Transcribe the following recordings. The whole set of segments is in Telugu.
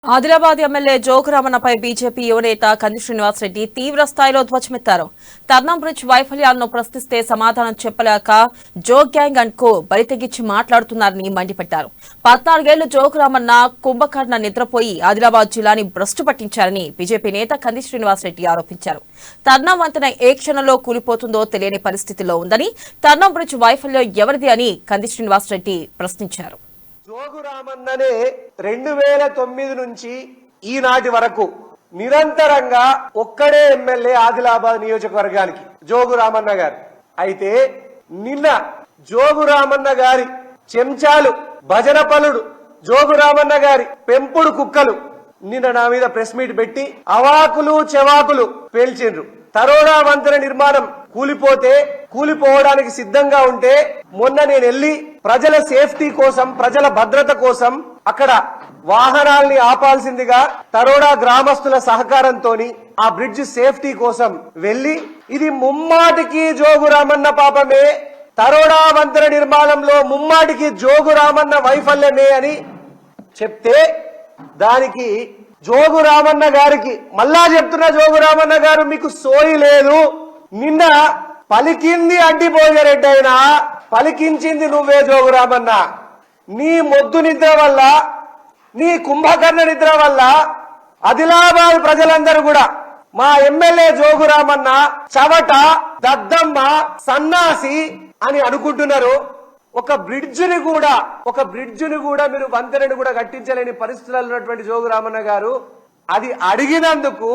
ఆదిలాబాద్ ఎమ్మెల్యే జోగురామన్నపై బీజేపీ యువనేత కంది శ్రీనివాస్ రెడ్డి తీవ్ర స్థాయిలో ధ్వజమెత్తారు. తర్నం బ్రిడ్జ్ వైఫల్యాలను ప్రశ్నిస్తే సమాధానం చెప్పలేక జోగ్ గ్యాంగ్ అండ్ కో బరితెగించి మాట్లాడుతున్నారని మండిపడ్డారు. 14 ఏళ్లు జోగురామన్న కుంభకర్ణ నిద్రపోయి ఆదిలాబాద్ జిల్లాని భ్రష్టు పట్టించారని బీజేపీ నేత కంది శ్రీనివాస్ రెడ్డి ఆరోపించారు. తర్నం వంతెన ఏ క్షణంలో కూలిపోతుందో తెలియని పరిస్థితిలో ఉందని, తర్నం బ్రిడ్జ్ వైఫల్యం ఎవరిది అని కంది శ్రీనివాస్ రెడ్డి ప్రశ్నించారు. జోగురామన్ననే 2009 నుంచి ఈనాటి వరకు నిరంతరంగా ఒక్కడే ఎమ్మెల్యే ఆదిలాబాద్ నియోజకవర్గానికి జోగురామన్న గారు. అయితే నిన్న జోగురామన్న గారి చెంచాలు, భజన పలుడు, జోగురామన్న గారి పెంపుడు కుక్కలు నిన్న నా మీద ప్రెస్ మీట్ పెట్టి అవాకులు చెవాకులు పేల్చిండ్రు. తరోడా వంతెన నిర్మాణం కూలిపోవడానికి సిద్ధంగా ఉంటే మొన్న నేను వెళ్లి ప్రజల సేఫ్టీ కోసం, ప్రజల భద్రత కోసం అక్కడ వాహనాల్ని ఆపాల్సిందిగా తరోడా గ్రామస్తుల సహకారంతో ఆ బ్రిడ్జ్ సేఫ్టీ కోసం వెళ్లి, ఇది ముమ్మాటికి జోగురామన్న పాపమే, తరోడా వంతెన నిర్మాణంలో ముమ్మాటికి జోగురామన్న వైఫల్యమే అని చెప్తే దానికి జోగురామన్న గారికి మళ్ళా చెప్తున్నా, జోగురామన్న గారు మీకు సోయి లేదు. నిన్న పలికింది అడ్డిపోయారెడ్డి అయినా పలికించింది నువ్వే జోగురామన్న. నీ మొద్దు నిద్ర వల్ల, నీ కుంభకర్ణ నిద్ర వల్ల ఆదిలాబాద్ ప్రజలందరూ కూడా మా ఎమ్మెల్యే జోగురామన్న చవట, దద్దమ్మ, సన్నాసి అని అనుకుంటున్నారు. ఒక బ్రిడ్జిని కూడా మీరు వంతెనని కూడా కట్టించలేని పరిస్థితుల్లో ఉన్నటువంటి జోగురామన్న గారు అది అడిగినందుకు,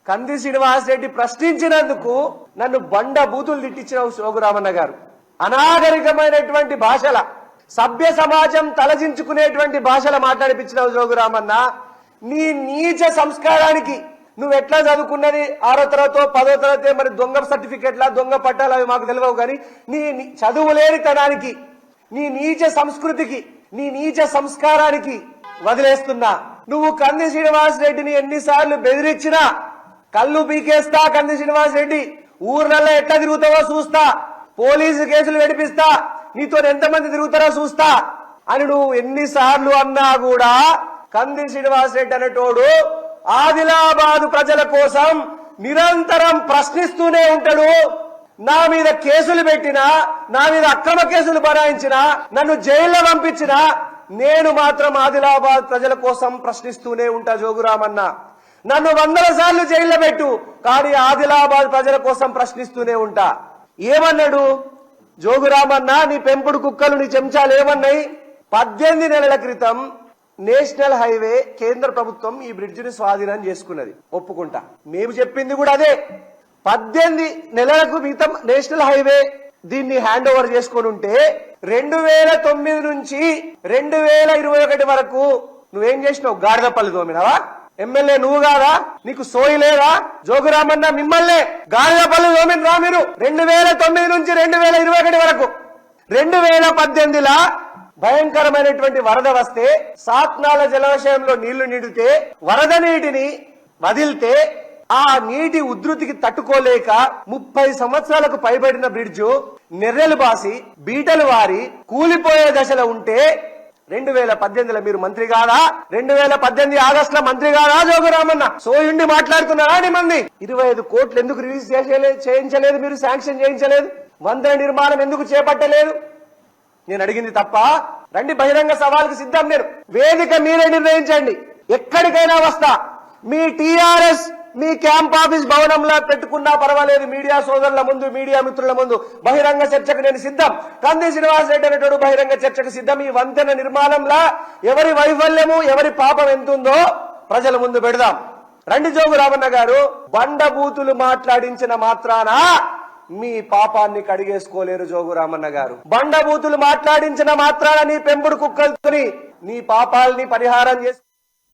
కంది శ్రీనివాస్ రెడ్డి ప్రశ్నించినందుకు నన్ను బండ బూతులు తిట్టించిన జోగురామన్న గారు. అనాగరికమైనటువంటి భాషల, సభ్య సమాజం తలజించుకునేటువంటి భాషల మాట్లాడిపించిన జోగురామన్న. నీ నీచ సంస్కారానికి నువ్వెట్లా చదువుకున్నది 6వ తరగతో 10వ తరగతి, మరి దొంగ సర్టిఫికెట్లా, దొంగ పట్టాలు అవి మాకు తెలియవు. కానీ నీ చదువులేని తనానికి, నీ నీచ సంస్కృతికి, నీ నీచ సంస్కారానికి వదిలేస్తున్నా. నువ్వు కంది శ్రీనివాస్ రెడ్డిని ఎన్నిసార్లు బెదిరించినా కళ్ళు పీకేస్తా, కంది శ్రీనివాస్ రెడ్డి ఊర్లలో ఎట్లా తిరుగుతావో చూస్తా, పోలీసు కేసులు నడిపిస్తా, నీతో ఎంతమంది తిరుగుతారో చూస్తా అని నువ్వు ఎన్నిసార్లు అన్నా కూడా కంది శ్రీనివాస్ రెడ్డి అనేటోడు ఆదిలాబాదు ప్రజల కోసం నిరంతరం ప్రశ్నిస్తూనే ఉంటాడు. నా మీద కేసులు పెట్టినా, నా మీద అక్రమ కేసులు బనాయించినా, నన్ను జైల్లో పంపించినా నేను మాత్రం ఆదిలాబాద్ ప్రజల కోసం ప్రశ్నిస్తూనే ఉంటా జోగురామన్న. నన్ను 100 సార్లు జైల్లో పెట్టు, కానీ ఆదిలాబాద్ ప్రజల కోసం ప్రశ్నిస్తూనే ఉంటా. ఏమన్నాడు జోగురామన్న? నీ పెంపుడు కుక్కలు, నీ చెంచాలు ఏమన్నాయి? 18 నెలల క్రితం నేషనల్ హైవే కేంద్ర ప్రభుత్వం ఈ బ్రిడ్జిని స్వాధీనం చేసుకున్నది, ఒప్పుకుంటా. మేము చెప్పింది కూడా అదే. 18 నెలలకు క్రితం నేషనల్ హైవే దీన్ని హ్యాండ్ ఓవర్ చేసుకొని ఉంటే 2009 నుంచి 2021 వరకు నువ్వేం చేసినావు? గాడిద పళ్ళు తోమినావా? ఎమ్మెల్యే నువ్వు కాదా? నీకు సోయి లేదా? జోగురామన్న మిమ్మల్నే గాడిద పళ్ళు తోమినరా మీరు? 2009 నుంచి 2021 వరకు. 2018లా భయంకరమైనటువంటి వరద వస్తే, సాత్నాల జలాశయంలో నీళ్లు నిండితే, వరద నీటిని వదిలితే ఆ నీటి ఉధృతికి తట్టుకోలేక 30 సంవత్సరాలకు పైబడిన బ్రిడ్జు నెర్రెలు బాసి, బీటలు వారి కూలిపోయే దశలో ఉంటే 2018లో మీరు మంత్రి కాదా? 2018 ఆగస్టులో మంత్రి కాదా జోగురామన్న? సోయుండి మాట్లాడుతున్నారా? మంది 25 కోట్లు ఎందుకు రిలీజ్ చేయించలేదు? మీరు శాంక్షన్ చేయించలేదు? వంతెన నిర్మాణం ఎందుకు చేపట్టలేదు? నేను అడిగింది తప్ప? రండి, బహిరంగ సవాల్కి సిద్ధం. నేను వేదిక మీరే నిర్ణయించండి. ఎక్కడికైనా వస్తా. మీ టీఆర్ఎస్ మీ క్యాంప్ ఆఫీస్ భవనంలో పెట్టుకున్నా పర్వాలేదు, మీడియా సోదరుల ముందు, మీడియా మిత్రుల ముందు బహిరంగ చర్చకు నేను సిద్ధం. కంది శ్రీనివాస్ రెడ్డి అనేటోడు బహిరంగ చర్చకు సిద్ధం. ఈ వంతెన నిర్మాణంలో ఎవరి వైఫల్యము, ఎవరి పాపం ఎంతుందో ప్రజల ముందు పెడదాం. రండి జోగురామన్న గారు, బండబూతులు మాట్లాడించిన మాత్రాన మీ పాపాన్ని కడిగేసుకోలేరు జోగురామన్న గారు. బండబూతులు మాట్లాడించిన మాత్రాన నీ పెంపుడు కుక్కలతోని నీ పాపాలని పరిహారం చేసి